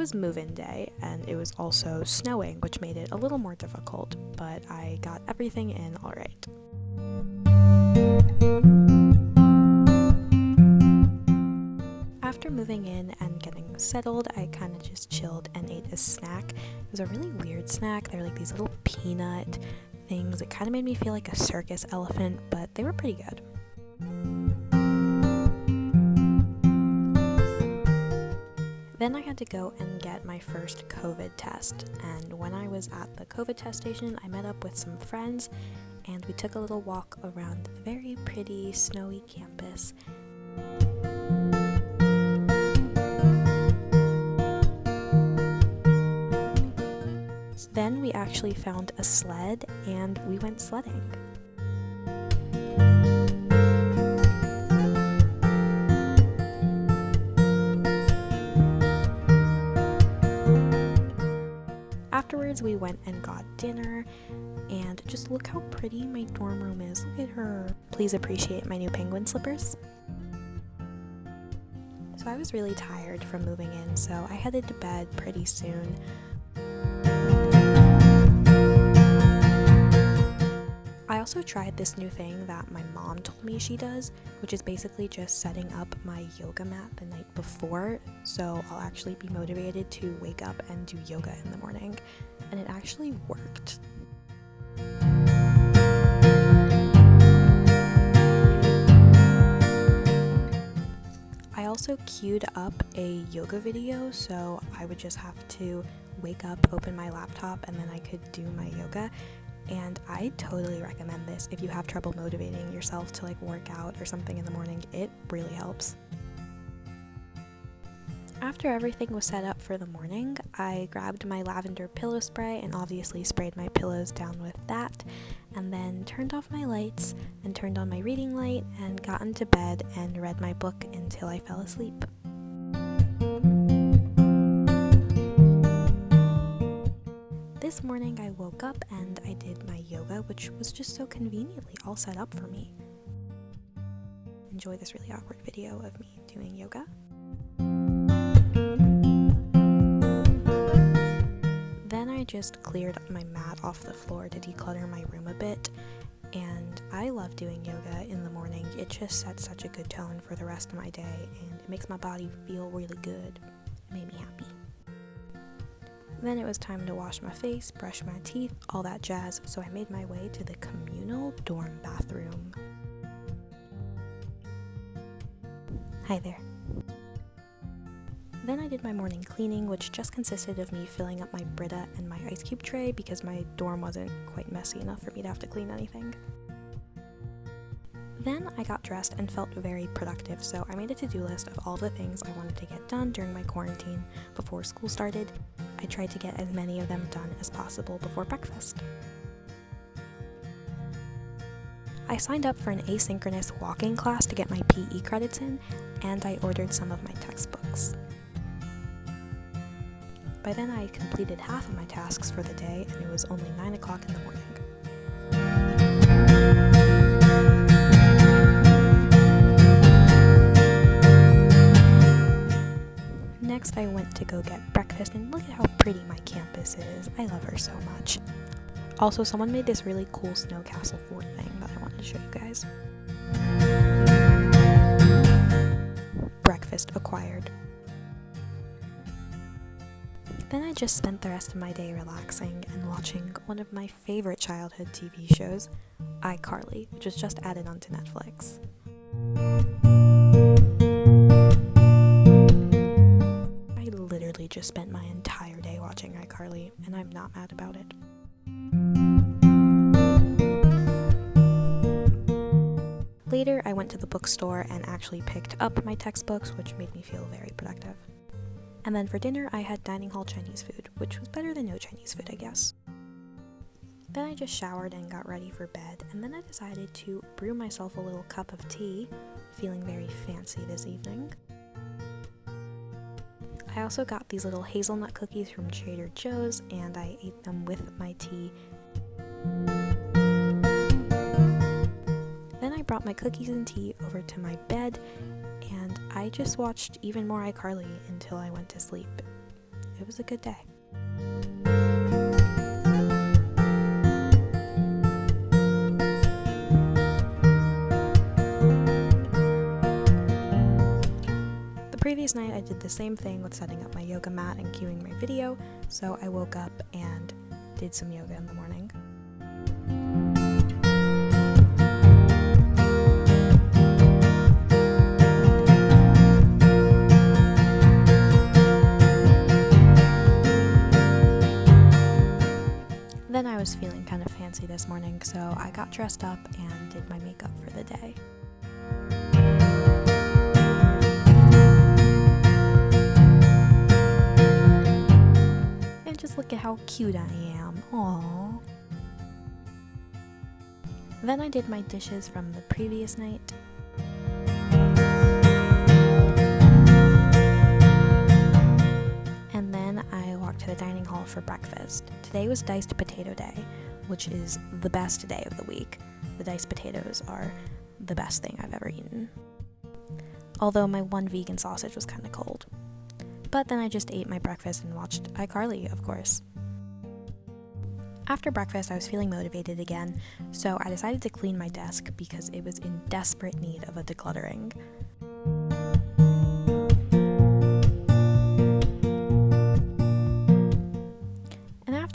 was move-in day, and it was also snowing, which made it a little more difficult, but I got everything in all right. After moving in and getting settled, I kind of just chilled and ate a snack. It was a really weird snack. They were like these little peanut things. It kind of made me feel like a circus elephant, but they were pretty good. Then I had to go and get my first COVID test, and when I was at the COVID test station, I met up with some friends, and we took a little walk around the very pretty, snowy campus. Then we actually found a sled, and we went sledding. Afterwards, we went and got dinner, and just look how pretty my dorm room is. Look at her. Please appreciate my new penguin slippers. So I was really tired from moving in, so I headed to bed pretty soon. I also tried this new thing that my mom told me she does, which is basically just setting up my yoga mat the night before, so I'll actually be motivated to wake up and do yoga in the morning, and it actually worked. I also queued up a yoga video, so I would just have to wake up, open my laptop, and then I could do my yoga. And I totally recommend this if you have trouble motivating yourself to like work out or something in the morning. It really helps. After everything was set up for the morning, I grabbed my lavender pillow spray and obviously sprayed my pillows down with that, and then turned off my lights and turned on my reading light and got into bed and read my book until I fell asleep. This morning I woke up and I did my yoga, which was just so conveniently all set up for me. Enjoy this really awkward video of me doing yoga. Then I just cleared my mat off the floor to declutter my room a bit, and I love doing yoga in the morning. It just sets such a good tone for the rest of my day, and it makes my body feel really good. It made me happy. Then it was time to wash my face, brush my teeth, all that jazz, so I made my way to the communal dorm bathroom. Hi there. Then I did my morning cleaning, which just consisted of me filling up my Brita and my ice cube tray because my dorm wasn't quite messy enough for me to have to clean anything. Then I got dressed and felt very productive, so I made a to-do list of all the things I wanted to get done during my quarantine before school started. I tried to get as many of them done as possible before breakfast. I signed up for an asynchronous walking class to get my PE credits in, and I ordered some of my textbooks. By then I completed half of my tasks for the day, and it was only 9 o'clock in the morning. Next, I went to go get breakfast, and look at how pretty my campus is. I love her so much. Also, someone made this really cool snow castle fort thing that I wanted to show you guys. Breakfast acquired. Then I just spent the rest of my day relaxing and watching one of my favorite childhood TV shows, iCarly, which was just added onto Netflix. Just spent my entire day watching iCarly, and I'm not mad about it. Later, I went to the bookstore and actually picked up my textbooks, which made me feel very productive. And then for dinner, I had dining hall Chinese food, which was better than no Chinese food, I guess. Then I just showered and got ready for bed, and then I decided to brew myself a little cup of tea, feeling very fancy this evening. I also got these little hazelnut cookies from Trader Joe's, and I ate them with my tea. Then I brought my cookies and tea over to my bed, and I just watched even more iCarly until I went to sleep. it was a good day. The previous night I did the same thing with setting up my yoga mat and cueing my video, so I woke up and did some yoga in the morning. Then I was feeling kind of fancy this morning, so I got dressed up and did my makeup for the day. And just look at how cute I am. Aww. Then I did my dishes from the previous night. And then I walked to the dining hall for breakfast. Today was diced potato day, which is the best day of the week. The diced potatoes are the best thing I've ever eaten. Although my one vegan sausage was kind of cold. But then I just ate my breakfast and watched iCarly, of course. After breakfast, I was feeling motivated again, so I decided to clean my desk because it was in desperate need of a decluttering.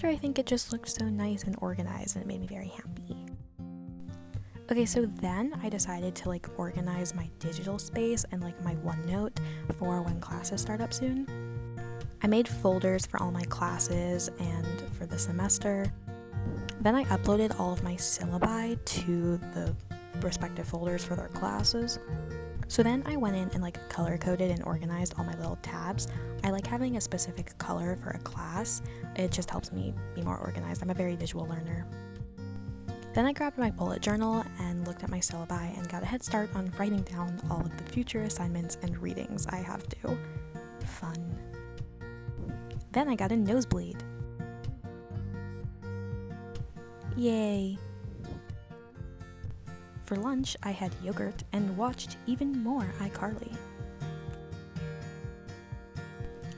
I think it just looked so nice and organized, and it made me very happy. Okay, so then I decided to organize my digital space and my OneNote for when classes start up soon. I made folders for all my classes and for the semester. Then I uploaded all of my syllabi to the respective folders for their classes. So then I went in and color-coded and organized all my little tabs. I like having a specific color for a class. It just helps me be more organized. I'm a very visual learner. Then I grabbed my bullet journal and looked at my syllabi and got a head start on writing down all of the future assignments and readings I have to. Fun. Then I got a nosebleed. Yay! For lunch, I had yogurt and watched even more iCarly.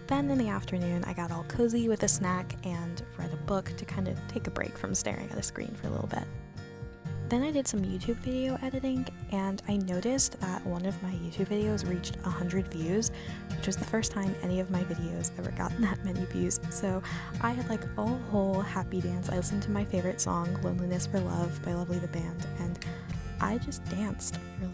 Then in the afternoon, I got all cozy with a snack and read a book to kind of take a break from staring at a screen for a little bit. Then I did some YouTube video editing, and I noticed that one of my YouTube videos reached 100 views, which was the first time any of my videos ever gotten that many views. So I had a whole happy dance. I listened to my favorite song, Loneliness for Love by Lovely the Band, and I just danced for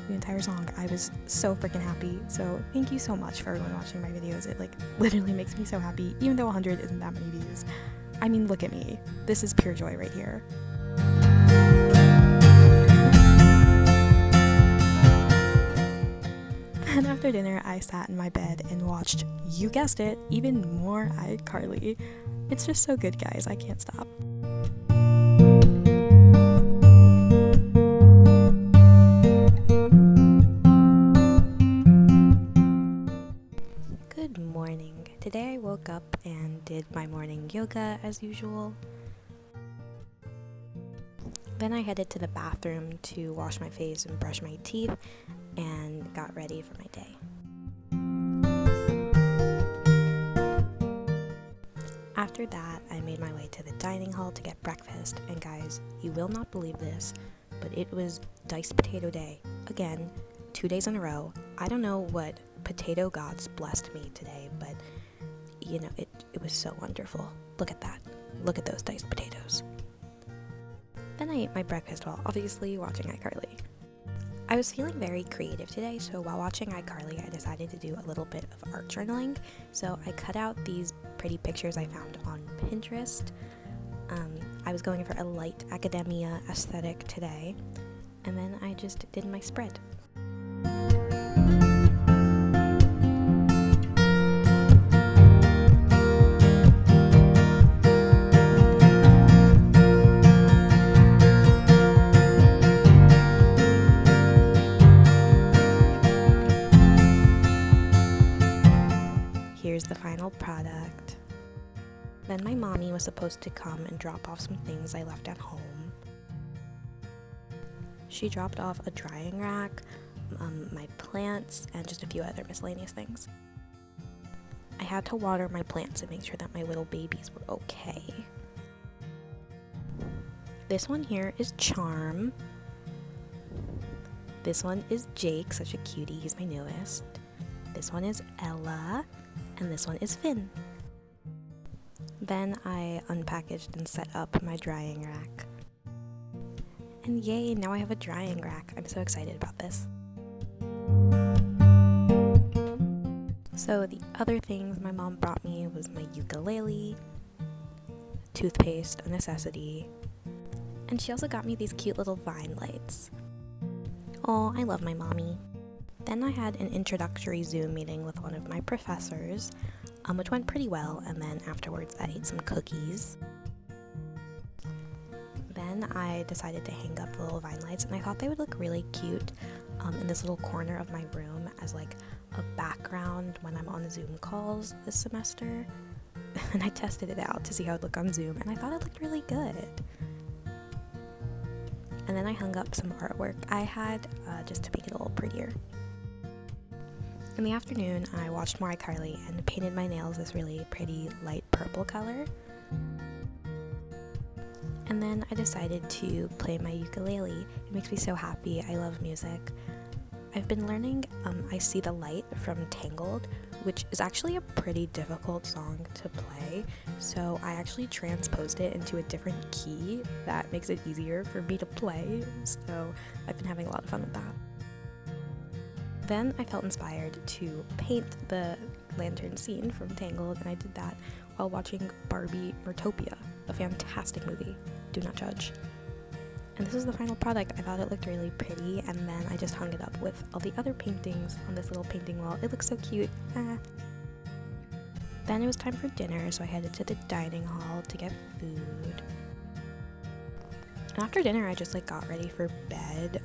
the entire song. I was so freaking happy. So thank you so much for everyone watching my videos. It literally makes me so happy, even though 100 isn't that many views. I mean, look at me. This is pure joy right here. And after dinner, I sat in my bed and watched, you guessed it, even more iCarly. It's just so good, guys. I can't stop. Good morning. Today I woke up and did my morning yoga as usual. Then I headed to the bathroom to wash my face and brush my teeth and got ready for my day. After that, I made my way to the dining hall to get breakfast, and guys, you will not believe this, but it was diced potato day. Again, 2 days in a row. I don't know what potato gods blessed me today, but it was so wonderful. Look at that. Look at those diced potatoes. Then I ate my breakfast while obviously watching iCarly. I was feeling very creative today, so while watching iCarly, I decided to do a little bit of art journaling. So I cut out these pretty pictures I found on Pinterest. I was going for a light academia aesthetic today, and then I just did my spread. Here's the final product. Then my mommy was supposed to come and drop off some things I left at home. She dropped off a drying rack, my plants, and just a few other miscellaneous things. I had to water my plants and make sure that my little babies were okay. This one here is Charm. This one is Jake, such a cutie, he's my newest. This one is Ella, and this one is Finn. Then I unpackaged and set up my drying rack. And yay, now I have a drying rack. I'm so excited about this. So the other things my mom brought me was my ukulele, toothpaste, a necessity, and she also got me these cute little vine lights. Oh, I love my mommy. Then I had an introductory Zoom meeting with one of my professors, which went pretty well, and then afterwards I ate some cookies. Then I decided to hang up the little vine lights, and I thought they would look really cute in this little corner of my room as like a background when I'm on Zoom calls this semester. And I tested it out to see how it would look on Zoom, and I thought it looked really good. And then I hung up some artwork I had just to make it a little prettier. In the afternoon, I watched more iCarly and painted my nails this really pretty light purple color. And then I decided to play my ukulele. It makes me so happy. I love music. I've been learning I See the Light from Tangled, which is actually a pretty difficult song to play, so I actually transposed it into a different key that makes it easier for me to play, so I've been having a lot of fun with that. Then I felt inspired to paint the lantern scene from Tangled, and I did that while watching Barbie Mertopia, a fantastic movie. Do not judge. And this is the final product. I thought it looked really pretty, and then I just hung it up with all the other paintings on this little painting wall. It looks so cute. Then it was time for dinner, so I headed to the dining hall to get food. And after dinner, I just got ready for bed.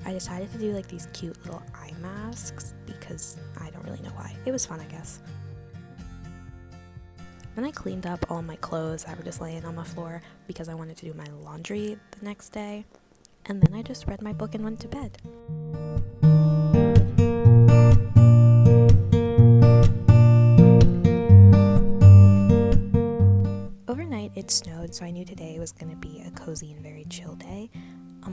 I decided to do these cute little eye masks because I don't really know why. It was fun, I guess. Then I cleaned up all my clothes that were just laying on my floor because I wanted to do my laundry the next day. And then I just read my book and went to bed. Overnight it snowed, so I knew today was going to be a cozy and very chill day.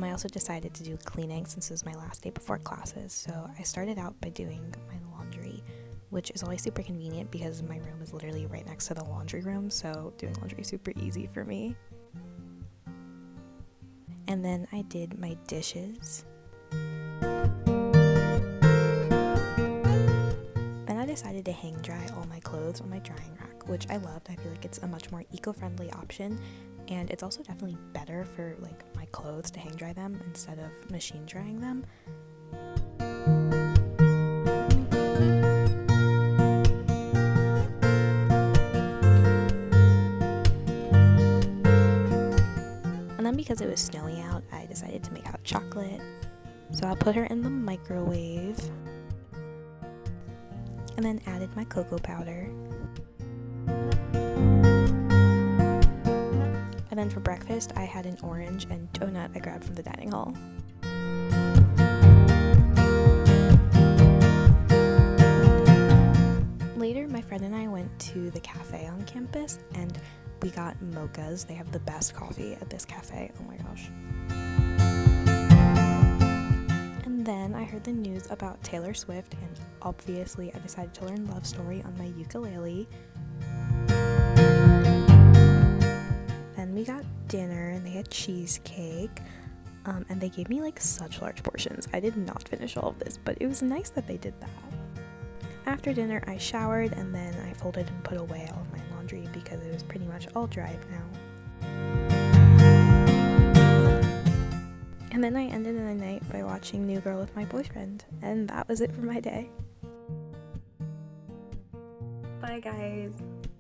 I also decided to do cleaning since it was my last day before classes, so I started out by doing my laundry, which is always super convenient because my room is literally right next to the laundry room, so doing laundry is super easy for me. And then I did my dishes. Then I decided to hang dry all my clothes on my drying rack, which I loved. I feel like it's a much more eco-friendly option, and it's also definitely better for my clothes to hang dry them instead of machine drying them. And then because it was snowy out, I decided to make hot chocolate. So I put her in the microwave and then added my cocoa powder. And then for breakfast, I had an orange and donut I grabbed from the dining hall. Later, my friend and I went to the cafe on campus, and we got mochas. They have the best coffee at this cafe. Oh my gosh. And then I heard the news about Taylor Swift, and obviously I decided to learn Love Story on my ukulele. Then we got dinner, and they had cheesecake, and they gave me such large portions. I did not finish all of this, but it was nice that they did that. After dinner, I showered, and then I folded and put away all of my laundry because it was pretty much all dried now. And then I ended the night by watching New Girl with my boyfriend, and that was it for my day. Bye guys.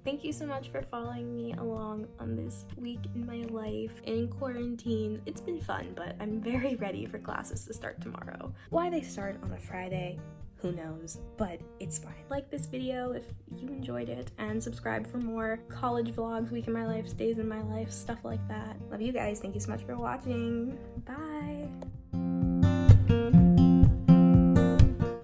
Thank you so much for following me along on this week in my life in quarantine. It's been fun, but I'm very ready for classes to start tomorrow. Why they start on a Friday, who knows, but it's fine. Like this video if you enjoyed it, and subscribe for more college vlogs, week in my life, days in my life, stuff like that. Love you guys. Thank you so much for watching. Bye.